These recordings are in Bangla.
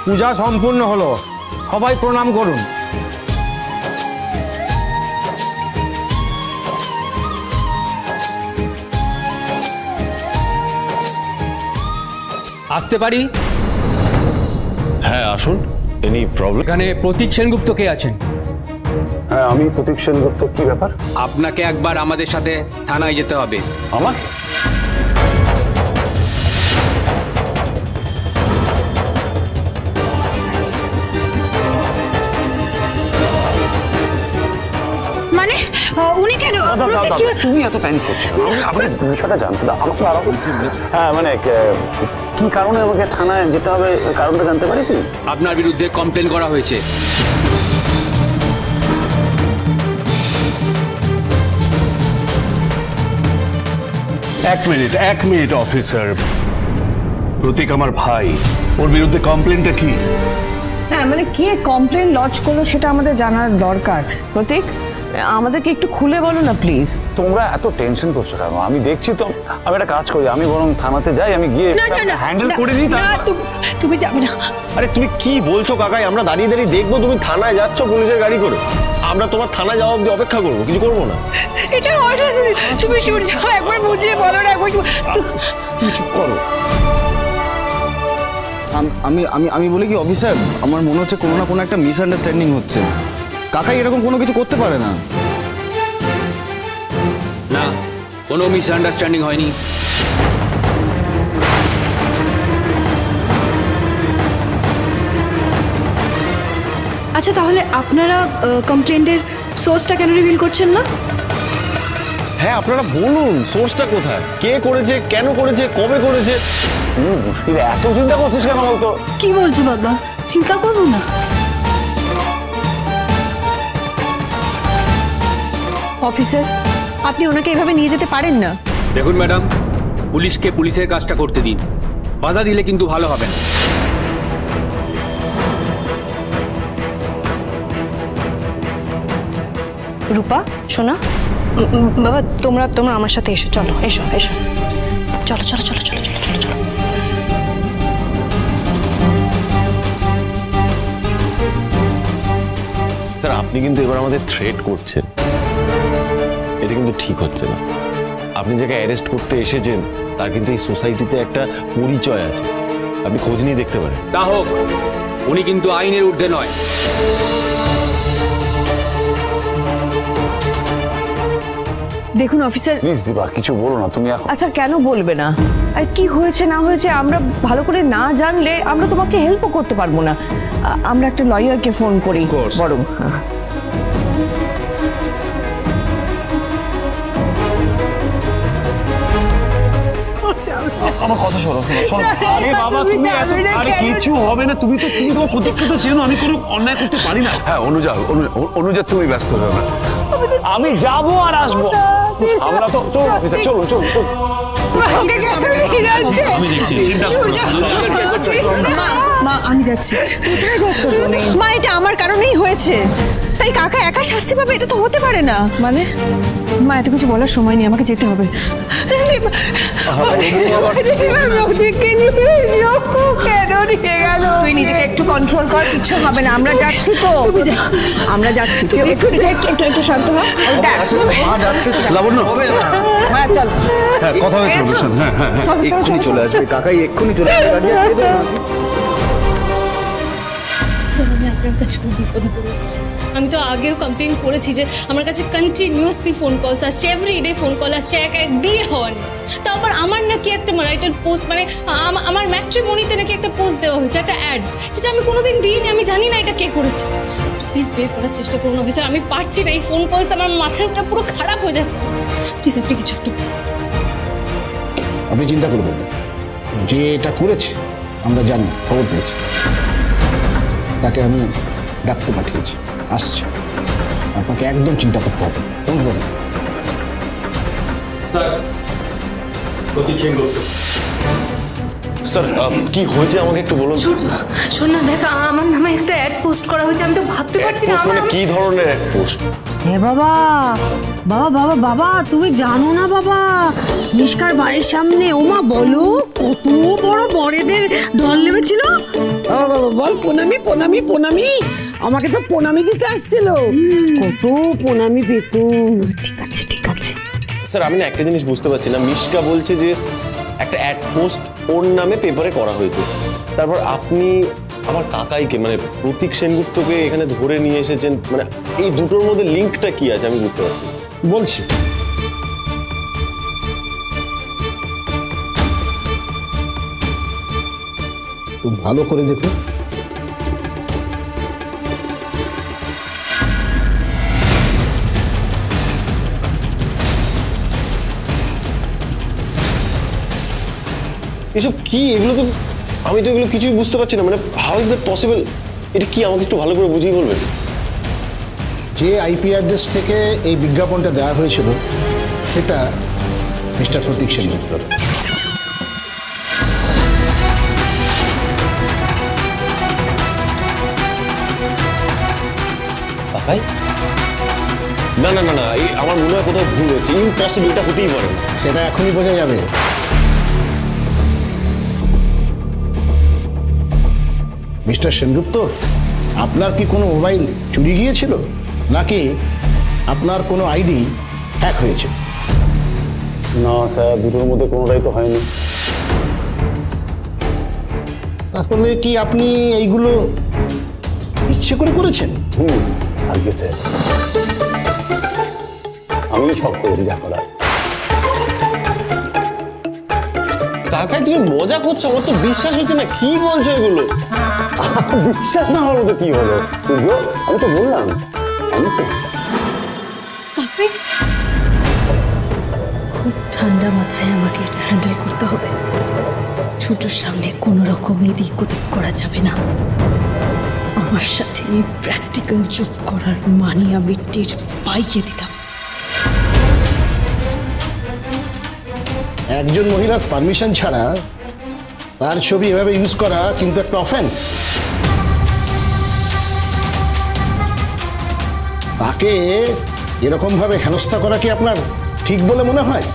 পূজা সম্পূর্ণ হলো, সবাই প্রণাম করুন। আসতে পারি? হ্যাঁ আসুন। Any problem? এখানে প্রতীক সেনগুপ্ত কে আছেন? হ্যাঁ আমি প্রতীক সেনগুপ্ত। কি ব্যাপার? আপনাকে একবার আমাদের সাথে থানায় যেতে হবে। আমার? মানে উনি কেন? তুমি এত প্যানিক করছো? আমাকে বিষয়টা জানতে দাও, আমাকে আরো। হ্যাঁ মানে কি কারণে আমাকে থানায় যেতে হবে, কারণটা জানতে পারি কি? আপনার বিরুদ্ধে কমপ্লেন করা হয়েছে। এক মিনিট অফিসার। প্রতীক আমার ভাই, ওর বিরুদ্ধে কমপ্লেনটা কি? হ্যাঁ মানে কে কমপ্লেন লজ করলো সেটা আমাদের জানার দরকার। প্রতীক, আমাদেরকে একটু খুলে বলো না প্লিজ। তোমরা এত টেনশন করছো কেন? আমি দেখছি তো। আমি একটা কাজ করি, আমি বরং থানাতে যাই, আমি গিয়ে হ্যান্ডেল করে নিই। তুমি যাবে না। আরে তুমি কি বলছো কাকাই? আমরা দাঁড়িয়ে দাঁড়িয়ে দেখবো তুমি থানায় যাচ্ছ পুলিশের গাড়ি করে। আমরা তোমার থানায় যাওয়া অবধি অপেক্ষা করবো, কিছু করবো না। এটা হয় না। তুমি সূর্য একবার বুঝিয়ে বলো না। তুমি চুপ করো। আমি বলি কি অফিসার, আমার মনে হচ্ছে কোনো না কোনো একটা মিসআন্ডারস্ট্যান্ডিং হচ্ছে। কাকাই এরকম কোনো কিছু করতে পারে না। না, কোনো মিসআন্ডারস্ট্যান্ডিং হয়নি। আচ্ছা তাহলে আপনারা কমপ্লেন্টের সোর্সটা কেন রিভিল করছেন না? হ্যাঁ আপনারা বলুন সোর্সটা কোথায়, কে করেছে, কেন করেছে, কবে করেছে। মুশকিল, এত চিন্তা করছিস কেন বলতো? কি বলছো বাবা? চিন্তা করবো না। অফিসার, আপনি ওনাকে এভাবে নিয়ে যেতে পারেন না। দেখুন ম্যাডাম, পুলিশকে পুলিশের কাজটা করতে দিন, বাধা দিলে কিন্তু ভালো হবে না। রূপা, শোনা বাবা, তোমরা আমার সাথে এসো। চলো এসো এসো, চলো চলো চলো চলো চলো চলো চলো। স্যার আপনি কিন্তু এবার আমাদের থ্রেট করছেন, এটা কিন্তু ঠিক হচ্ছে না। আপনি যাকে অ্যারেস্ট করতে এসেছেন তার কিন্তু এই সোসাইটিতে একটা পরিচয় আছে, আপনি খোঁজ নিয়ে দেখতে পারেন। তা হোক, উনি কিন্তু আইনের ঊর্ধ্বে নয়। দেখুন অফিসার, প্লিজ দিবা, কিছু বলো না তুমি এখন। আচ্ছা কেন বলবে না? আর কি হয়েছে না হয়েছে আমরা ভালো করে না জানলে আমরা তোমাকে হেল্পও করতে পারবো না। আমরা একটা লয়ারকে ফোন করি বরং। আমার কথা শোনো। আরে বাবা তুমি আরে কিছু হবে না, তুমি তোমার প্রজেক্টটা তো চেনো, আমি কোনো অন্যায় করতে পারি না। হ্যাঁ অনুজা তুমি ব্যস্ত হও না, আমি যাবো আর আসবো। আমরা তো চলো অফিসার, চলুন চলুন চলুন। আমি দেখছি, চিন্তা করো না। মা আমি যাচ্ছি। মা এটা আমার কারণেই হয়েছে, তাই কাকা একা শাস্তি পাবে এটা তো হতে পারে না। মানে মা এত কিছু বলার সময় নেই, আমাকে যেতে হবে। তুই নিজেকে একটু কন্ট্রোল কর, কিছু হবে না। আমরা যাচ্ছি তো, আমরা যাচ্ছি। একটু শান্ত হ। লাবণ্য, হ্যাঁ চল। হ্যাঁ কথা হয়েছে ভূষণ। হ্যাঁ হ্যাঁ হ্যাঁ এক্ষুনি চলে আসবে, কাকাই এক্ষুনি চলে আসবে। স্যার আমি আপনার কাছে খুব বিপদে পড়ে এসেছি। আমি তো আগেও কমপ্লেন করেছি যে আমার কাছে কন্টিনিউয়াসলি ফোন কলস আসছে, এভরিডে ফোন কল আসছে, এক বিয়ে হওয়া নেই। তো আমার নাকি একটা রাইটার পোস্ট, মানে আমার ম্যাট্রিমনিতে নাকি একটা পোস্ট দেওয়া হয়েছে, একটা অ্যাড, যেটা আমি কোনোদিন দিইনি। আমি জানি না এটা কে করেছে। প্লিজ বের করার চেষ্টা করুন অফিসার, আমি পারছি না। এই ফোন কলস আমার মাথাটা পুরো খারাপ হয়ে যাচ্ছে। প্লিজ আপনি কিছু একটু। আপনি চিন্তা করবেন না, যে এটা করেছে আমরা জানি, খবর পেয়েছি, তাকে আমি ডাকতে পাঠিয়েছি, আসছে। আপনাকে একদম চিন্তা করতে হবে। স্যার কি হয়েছে আমাকে একটু বলুন। শোন না, দেখ আমার নামে একটা অ্যাড পোস্ট করা হয়েছে, আমি তো ভাবতে পারছি না। মানে কি ধরনের এক পোস্ট? হে বাবা, বাবা বাবা বাবা, তুমি জানো না বাবা, নিষ্কার বাড়ির সামনে ওমা বলো কত বড় বড়েদের ঢল নেমেছিল। বল প্রণামী প্রণামী প্রণামী, আমাকে তো প্রণামী দিতে আসছিল, কত প্রণামী পেত। ঠিক আছে ঠিক আছে। স্যার আমি না একটা জিনিস বুঝতে পারছি না, মিশকা বলছে যে একটা অ্যাড পোস্ট ওর নামে পেপারে করা হয়েছে, তারপর আপনি আমার কাকাইকে মানে প্রতীক সেনগুপ্তকে এখানে ধরে নিয়ে এসেছেন, মানে এই দুটোর মধ্যে লিঙ্কটা কি আছে আমি বুঝতে পারছি। বলছি খুব ভালো করে দেখুন। এসব কি? এগুলো তো আমি তো এগুলো কিছুই বুঝতে পারছি না, মানে হাউ ইজ দ্যাট পসিবল? এটা কি আমাকে একটু ভালো করে বুঝিয়ে বলবেন? যে আইপি অ্যাড্রেস থেকে এই বিজ্ঞাপনটা দেওয়া হয়েছিল সেটা মিস্টার প্রতীক সেনগুপ্তর। কাকাই না না না না, আমার মনে হয় কোথাও ভুল হচ্ছে, ইম্পসিবল, এটা হতেই পারে না। সেটা এখনই বোঝা যাবে। মিস্টার সেনগুপ্ত, আপনার কি কোনো মোবাইল চুরি গিয়েছিল নাকি আপনার কোনো আইডি হ্যাক হয়েছে? না স্যার, দুটোর মধ্যে কোনোটাই তো হয়নি। তাহলে কি আপনি এইগুলো ইচ্ছে করে করেছেন? আগে স্যার আমি সব করেছি যা করার। কাকাই তুমি মজা করছো, আমার তো বিশ্বাস হচ্ছে না, কি বলছো এগুলো? বিশ্বাস না হলো তো কি হলো সূর্য, আমি তো বললাম আমি তো। কাকাই খুব ঠান্ডা মাথায় আমাকে এটা হ্যান্ডেল করতে হবে। সূর্যর সামনে কোনো রকম এদিক ওদিক করা যাবে না। আমার সাথে এই প্র্যাকটিক্যাল যোগ করার মানে আমি টের পাইয়ে দিতাম। একজন মহিলার পারমিশন ছাড়া তার ছবি এভাবে ইউজ করা কিন্তু একটা অফেন্স। তাকে এরকম ভাবে হেনস্থা করা কি আপনার ঠিক বলে মনে হয়?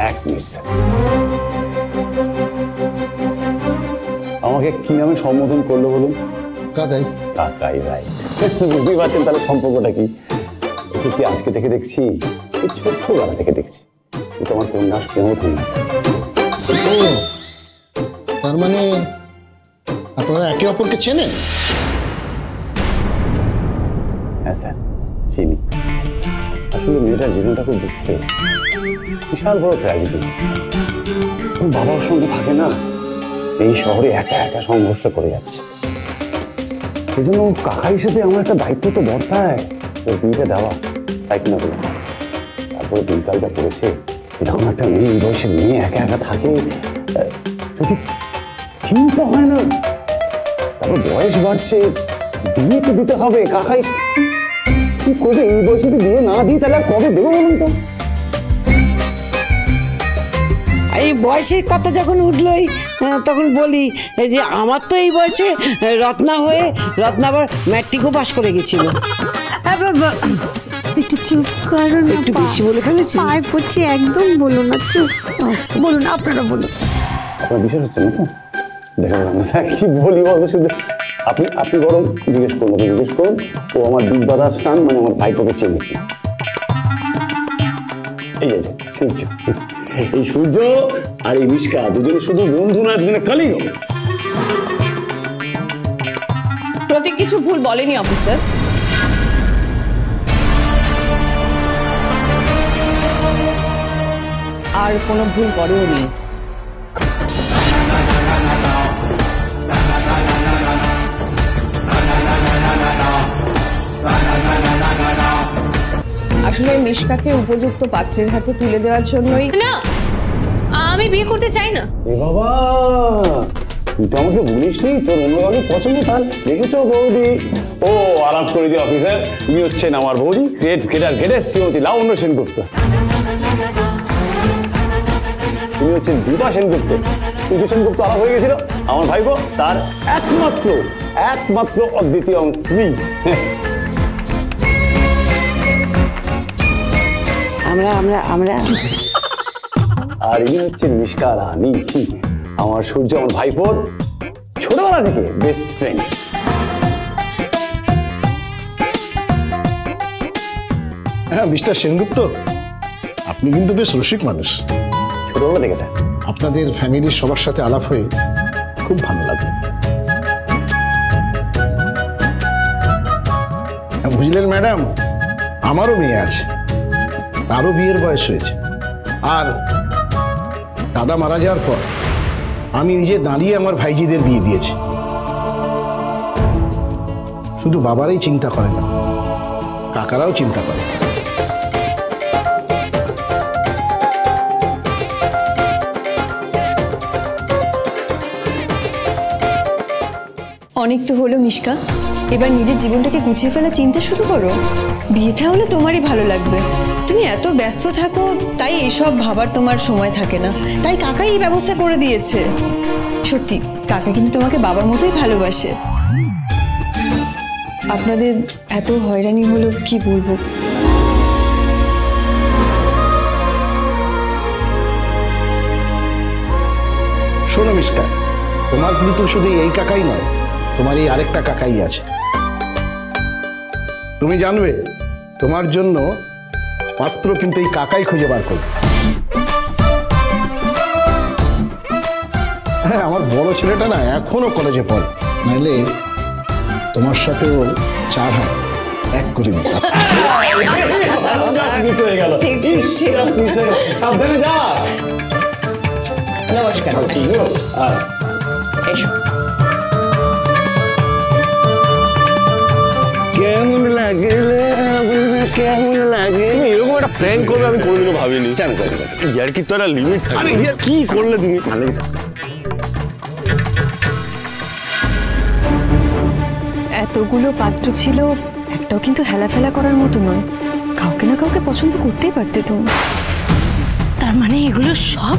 এক মিনিট স্যার, আমাকে কি নামে সম্বোধন করলো বলুন? কাকাই। কাকাই ভাই, বুঝতেই পারছেন তাহলে সম্পর্কটা কি। একে কি আজকে থেকে দেখছি, এই ছোট্টবেলা থেকে দেখছি। এটা আমার কন্যা প্রেমধন না স্যার। ও, তার মানে আপনারা একে অপরকে চেনেন? হ্যাঁ স্যার চিনি। আসলে মেয়েটার জীবনটা খুব দুঃখের, বিশাল বড় ট্র্যাজেডি। বাবার সঙ্গে থাকে না, এই শহরে একা একা সংঘর্ষ করে যাচ্ছে। সেই জন্য কাকা হিসেবে আমার একটা দায়িত্ব তো বর্তায়, ওর বিয়েটা দেওয়া, তাই কিনা বলে। তারপরে দিনকাল যা পড়েছে, এরকম একটা মেয়ে, এই বয়সে মেয়ে একা একা থাকে, যদি চিন্তা হয় না। তারপর বয়স বাড়ছে, বিয়ে তো দিতে হবে। কাকাই কি করবে এই বয়সে? বিয়ে না দিই তাহলে আর কবে দেবো বলুন তো? এই বয়সের কথা যখন উঠলোই তখন বলি এই যে আমার তো এই বয়সে রত্না হয়ে রত্না আবার ম্যাট্রিকও পাস করে গেছিল। একটু চুপ করো না, একটু বেশি বলে ফেলেছি। পায়ে পড়ছি, একদম বলো না, চুপ বলুন, আপনারা বলুন। আপনার বিশ্বাস হচ্ছে না তো? দেখেন আমরা কি বলি বলতো, শুধু আপনি আপনি বরং জিজ্ঞেস করুন, জিজ্ঞেস করুন। ও আমার বিদ্যাদার স্থান, মানে আমার ভাইপোকে চেনে কি। এই আছে সূর্য, এই সূর্য আর এই মিশকা দুজনে শুধু বন্ধু না, দুজনে কালিগ। প্রতীক কিছু ভুল বলেনি অফিসার। আর কোনো ভুল করেও নি। আসলে মিশকাকে উপযুক্ত পাত্রের হাতে তুলে দেওয়ার জন্যই। না, আমি বিয়ে করতে চাই না। এ বাবা, তুই তো আমাকে বলিসনি তোর অন্যভাবে পছন্দ। তার দেখেছো বৌদি? ও আরাম করে দিয়ে অফিসার, তুমি হচ্ছেন আমার বৌদি, গ্রেট গ্রেটার গ্রেটেস্ট শ্রীমতী লাবণ্য সেনগুপ্ত। তুমি হচ্ছেন দীপা সেনগুপ্ত। সূর্য সেনগুপ্ত আলাপ হয়ে গেছিল আমার ভাইপো, তার একমাত্র অদ্বিতীয় স্ত্রী। আমরা আমরা আমরা আর ইনি হচ্ছেন মিশকা রানী, আমার সূর্য, আমার ভাইপোর ছোটবেলা ছোটবেলা থেকে বেস্ট ফ্রেন্ড। হ্যাঁ মিস্টার সেনগুপ্ত, আপনি কিন্তু বেশ রসিক মানুষ। ছোটবেলা থেকে স্যার। আপনাদের ফ্যামিলির সবার সাথে আলাপ হয়ে খুব ভালো লাগলো। বুঝলেন ম্যাডাম, আমারও মেয়ে আছে, তারও বিয়ের বয়স হয়েছে। আর দাদা মারা যাওয়ার পর আমি নিজে দাঁড়িয়ে আমার ভাইজিদের বিয়ে দিয়েছি। শুধু বাবারাই চিন্তা করে না, কাকারাও চিন্তা করে। অনেক তো হলো মিশকা, এবার নিজের জীবনটাকে গুছিয়ে ফেলা চিন্তা শুরু করো। বিয়েটা হলে তোমারই ভালো লাগবে। তুমি এত ব্যস্ত থাকো, তাই এসব ভাবার তোমার সময় থাকে না। তাই কাকাই এই ব্যবস্থা করে দিয়েছে। সত্যি কাকা কিন্তু তোমাকে বাবার মতোই ভালোবাসে। আপনাদের এত হয়রানি হলো কি বলবো। শোনো মিস্টার, তোমার কিন্তু শুধু এই কাকাই নয়, তোমার এই আরেকটা কাকাই আছে। তুমি জানবে তোমার জন্য পাত্র কিন্তু এই কাকাই খুঁজে বার করবে। হ্যাঁ, আমার বড় ছেলেটা না এখনো কলেজে পড়ে, নাহলে তোমার সাথেও 4 হাত এক করে দিতাম। কেমন লাগে কেমন লাগে? তুমি এরকম একটা প্র্যাঙ্ক করবে আমি কোনোদিনও ভাবিনি। ইয়ার কি তো একটা লিমিট থাকে। কি করলে তুমি? এতগুলো পাত্র ছিল, একটাও কিন্তু হেলাফেলা করার মতো নয়। কাউকে না কাউকে পছন্দ করতেই পারতে তুমি। তার মানে এগুলো সব